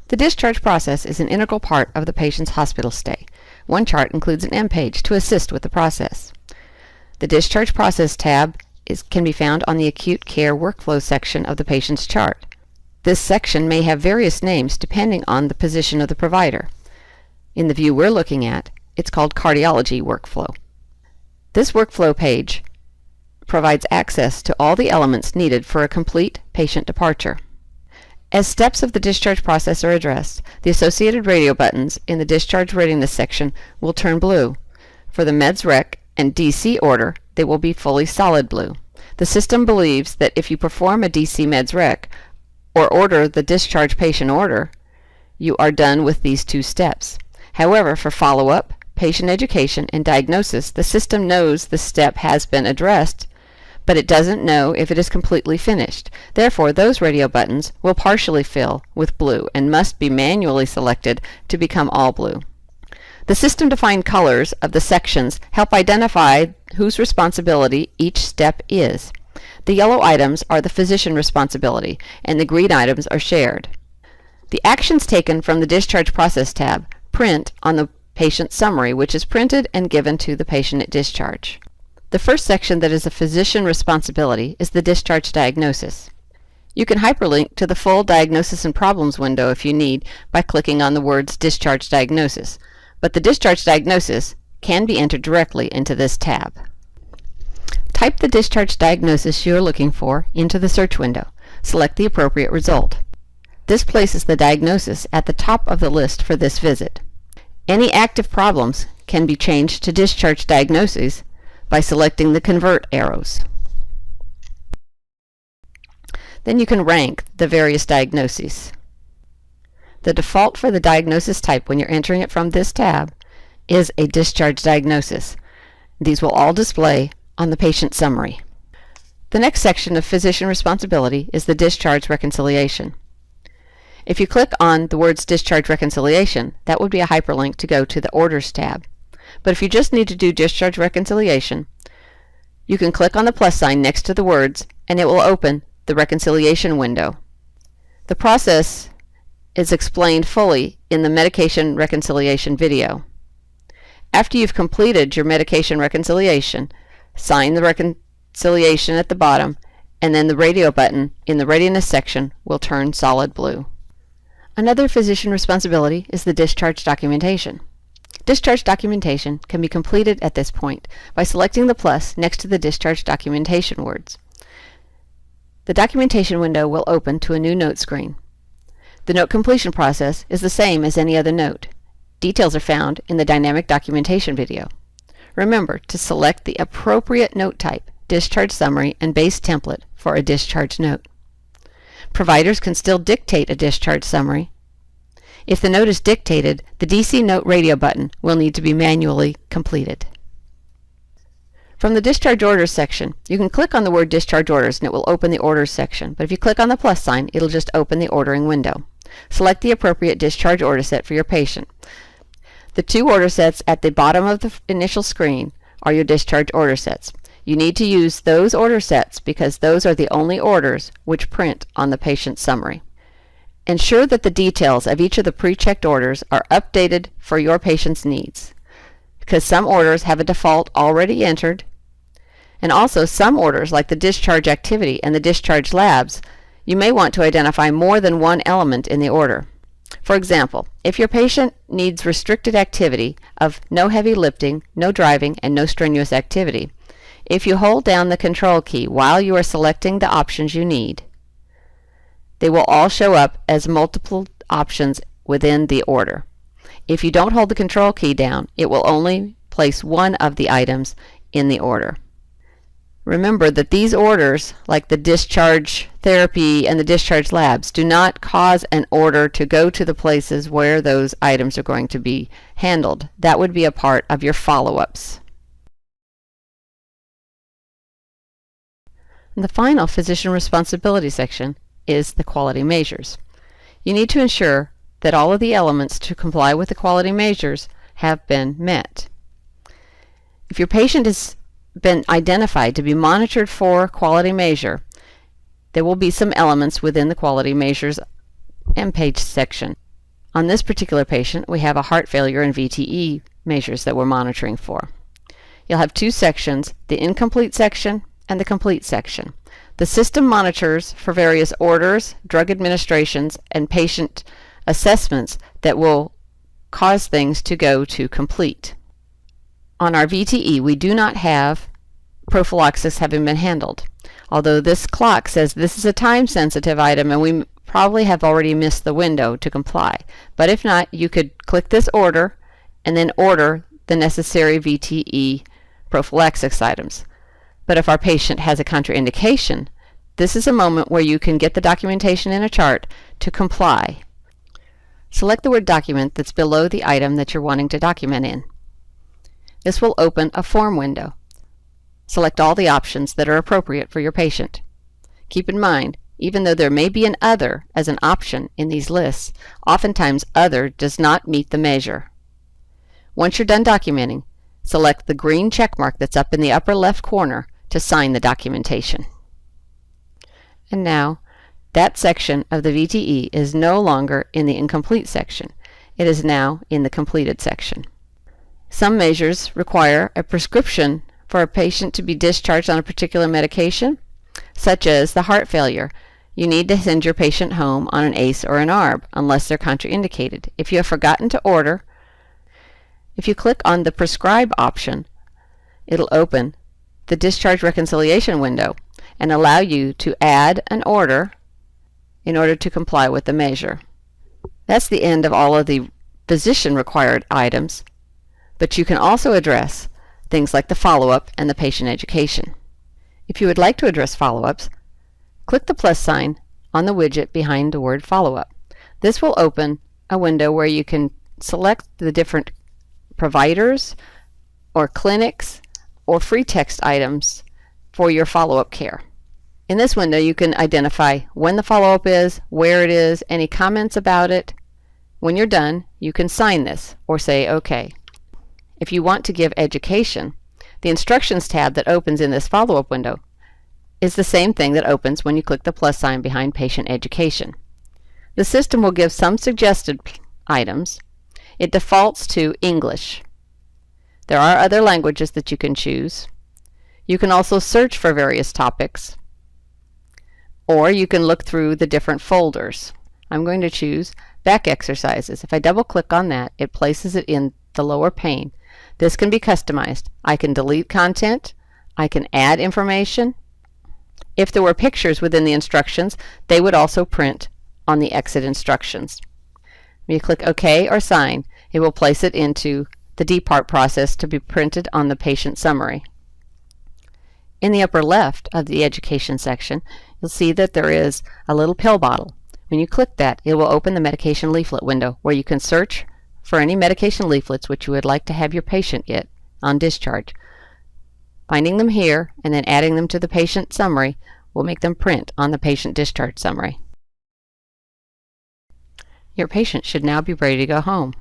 The discharge process is an integral part of the patient's hospital stay. One chart includes an M page to assist with the process. The Discharge Process tab can be found on the Acute Care Workflow section of the patient's chart. This section may have various names depending on the position of the provider. In the view we're looking at, it's called Cardiology Workflow. This workflow page provides access to all the elements needed for a complete patient departure. As steps of the discharge process are addressed, the associated radio buttons in the Discharge Readiness section will turn blue. For the Meds Rec and DC order, they will be fully solid blue. The system believes that if you perform a DC Meds Rec or order the discharge patient order, you are done with these two steps. However, for follow-up, patient education, and diagnosis, the system knows the step has been addressed, but it doesn't know if it is completely finished. Therefore, those radio buttons will partially fill with blue and must be manually selected to become all blue. The system-defined colors of the sections help identify whose responsibility each step is. The yellow items are the physician responsibility, and the green items are shared. The actions taken from the Discharge Process tab print on the patient summary, which is printed and given to the patient at discharge. The first section that is a physician responsibility is the Discharge Diagnosis. You can hyperlink to the full Diagnosis and Problems window if you need by clicking on the words Discharge Diagnosis, but the Discharge Diagnosis can be entered directly into this tab. Type the Discharge Diagnosis you are looking for into the search window. Select the appropriate result. This places the diagnosis at the top of the list for this visit. Any active problems can be changed to Discharge Diagnoses by selecting the Convert arrows. Then you can rank the various diagnoses. The default for the diagnosis type when you're entering it from this tab is a Discharge Diagnosis. These will all display on the patient summary. The next section of physician responsibility is the Discharge Reconciliation. If you click on the words Discharge Reconciliation, that would be a hyperlink to go to the Orders tab. But if you just need to do Discharge Reconciliation, you can click on the plus sign next to the words and it will open the reconciliation window. The process is explained fully in the Medication Reconciliation video. After you've completed your medication reconciliation, sign the reconciliation at the bottom, and then the radio button in the Readiness section will turn solid blue. Another physician responsibility is the Discharge Documentation. Discharge Documentation can be completed at this point by selecting the plus next to the Discharge Documentation words. The documentation window will open to a new note screen. The note completion process is the same as any other note. Details are found in the Dynamic Documentation video. Remember to select the appropriate note type, discharge summary, and base template for a discharge note. Providers can still dictate a discharge summary. If the note is dictated, the DC Note radio button will need to be manually completed. From the Discharge Orders section, you can click on the word Discharge Orders and it will open the Orders section, but if you click on the plus sign, it'll just open the ordering window. Select the appropriate discharge order set for your patient. The two order sets at the bottom of the initial screen are your discharge order sets. You need to use those order sets because those are the only orders which print on the patient summary. Ensure that the details of each of the pre-checked orders are updated for your patient's needs, because some orders have a default already entered, and also some orders like the discharge activity and the discharge labs, you may want to identify more than one element in the order. For example, if your patient needs restricted activity of no heavy lifting, no driving, and no strenuous activity, if you hold down the control key while you are selecting the options you need, they will all show up as multiple options within the order. If you don't hold the control key down, it will only place one of the items in the order. Remember that these orders, like the discharge therapy and the discharge labs, do not cause an order to go to the places where those items are going to be handled. That would be a part of your follow-ups. And the final physician responsibility section is the quality measures. You need to ensure that all of the elements to comply with the quality measures have been met. If your patient has been identified to be monitored for quality measure, there will be some elements within the quality measures and page section. On this particular patient, we have a heart failure and VTE measures that we're monitoring for. You'll have two sections, the incomplete section and the complete section. The system monitors for various orders, drug administrations, and patient assessments that will cause things to go to complete. On our VTE, we do not have prophylaxis having been handled, although this clock says this is a time-sensitive item and we probably have already missed the window to comply. But if not, you could click this order and then order the necessary VTE prophylaxis items. But if our patient has a contraindication, this is a moment where you can get the documentation in a chart to comply. Select the word document that's below the item that you're wanting to document in. This will open a form window. Select all the options that are appropriate for your patient. Keep in mind, even though there may be an other as an option in these lists, oftentimes other does not meet the measure. Once you're done documenting, select the green check mark that's up in the upper left corner to sign the documentation. And now, that section of the VTE is no longer in the incomplete section. It is now in the completed section. Some measures require a prescription for a patient to be discharged on a particular medication, such as the heart failure. You need to send your patient home on an ACE or an ARB unless they're contraindicated. If you have forgotten to order, if you click on the Prescribe option, it'll open the Discharge Reconciliation window and allow you to add an order in order to comply with the measure. That's the end of all of the physician-required items, but you can also address things like the follow-up and the patient education. If you would like to address follow-ups, click the plus sign on the widget behind the word follow-up. This will open a window where you can select the different providers or clinics or free text items for your follow-up care. In this window, you can identify when the follow-up is, where it is, any comments about it. When you're done, you can sign this or say OK. If you want to give education, the Instructions tab that opens in this follow-up window is the same thing that opens when you click the plus sign behind Patient Education. The system will give some suggested items. It defaults to English. There are other languages that you can choose. You can also search for various topics, or you can look through the different folders. I'm going to choose back exercises. If I double click on that, it places it in the lower pane. This can be customized. I can delete content. I can add information. If there were pictures within the instructions, they would also print on the exit instructions. When you click OK or Sign, it will place it into the depart process to be printed on the patient summary. In the upper left of the education section, you'll see that there is a little pill bottle. When you click that, it will open the medication leaflet window where you can search for any medication leaflets which you would like to have your patient get on discharge. Finding them here and then adding them to the patient summary will make them print on the patient discharge summary. Your patient should now be ready to go home.